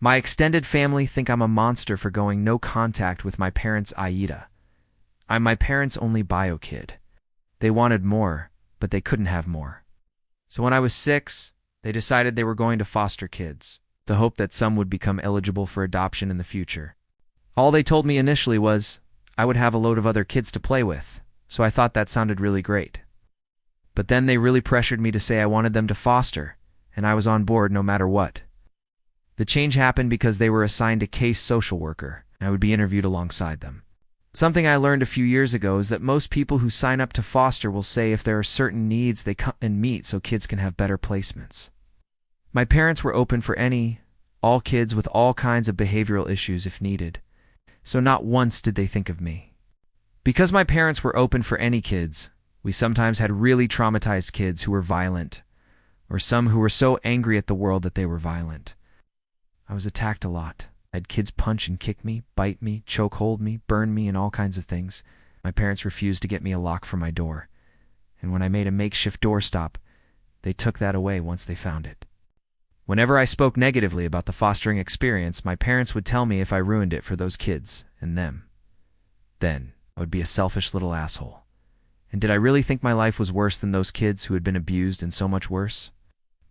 My extended family think I'm a monster for going no contact with my parents' Aita. I'm my parents' only bio kid. They wanted more, but they couldn't have more. So when I was 6, they decided they were going to foster kids, the hope that some would become eligible for adoption in the future. All they told me initially was I would have a load of other kids to play with, so I thought that sounded really great. But then they really pressured me to say I wanted them to foster, and I was on board no matter what. The change happened because they were assigned a case social worker, and I would be interviewed alongside them. Something I learned a few years ago is that most people who sign up to foster will say if there are certain needs they come and meet so kids can have better placements. My parents were open for all kids with all kinds of behavioral issues if needed, so not once did they think of me. Because my parents were open for any kids, we sometimes had really traumatized kids who were violent, or some who were so angry at the world that they were violent. I was attacked a lot. I had kids punch and kick me, bite me, chokehold me, burn me, and all kinds of things. My parents refused to get me a lock for my door, and when I made a makeshift doorstop, they took that away once they found it. Whenever I spoke negatively about the fostering experience, my parents would tell me if I ruined it for those kids and them, then I would be a selfish little asshole. And did I really think my life was worse than those kids who had been abused and so much worse?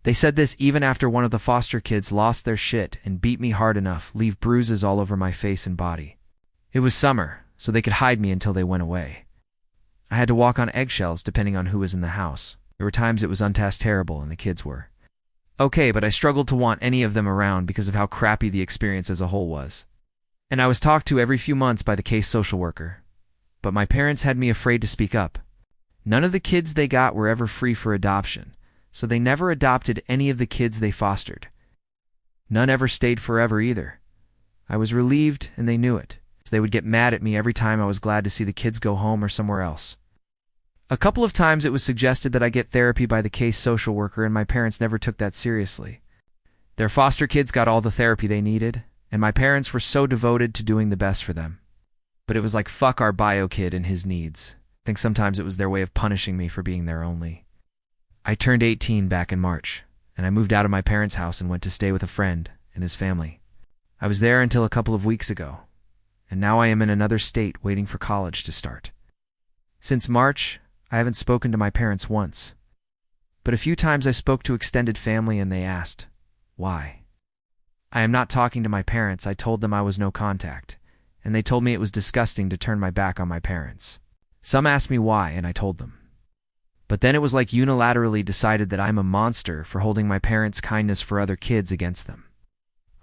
They said this even after one of the foster kids lost their shit and beat me hard enough, leave bruises all over my face and body. It was summer, so they could hide me until they went away. I had to walk on eggshells depending on who was in the house. There were times it was terrible and the kids were okay, but I struggled to want any of them around because of how crappy the experience as a whole was. And I was talked to every few months by the case social worker. But my parents had me afraid to speak up. None of the kids they got were ever free for adoption, so they never adopted any of the kids they fostered. None ever stayed forever either. I was relieved, and they knew it, so they would get mad at me every time I was glad to see the kids go home or somewhere else. A couple of times it was suggested that I get therapy by the case social worker, and my parents never took that seriously. Their foster kids got all the therapy they needed, and my parents were so devoted to doing the best for them. But it was like fuck our bio kid and his needs. I think sometimes it was their way of punishing me for being there only. I turned 18 back in March, and I moved out of my parents' house and went to stay with a friend and his family. I was there until a couple of weeks ago, and now I am in another state waiting for college to start. Since March, I haven't spoken to my parents once, but a few times I spoke to extended family and they asked, why? I am not talking to my parents. I told them I was no contact, and they told me it was disgusting to turn my back on my parents. Some asked me why, and I told them. But then it was like unilaterally decided that I'm a monster for holding my parents' kindness for other kids against them.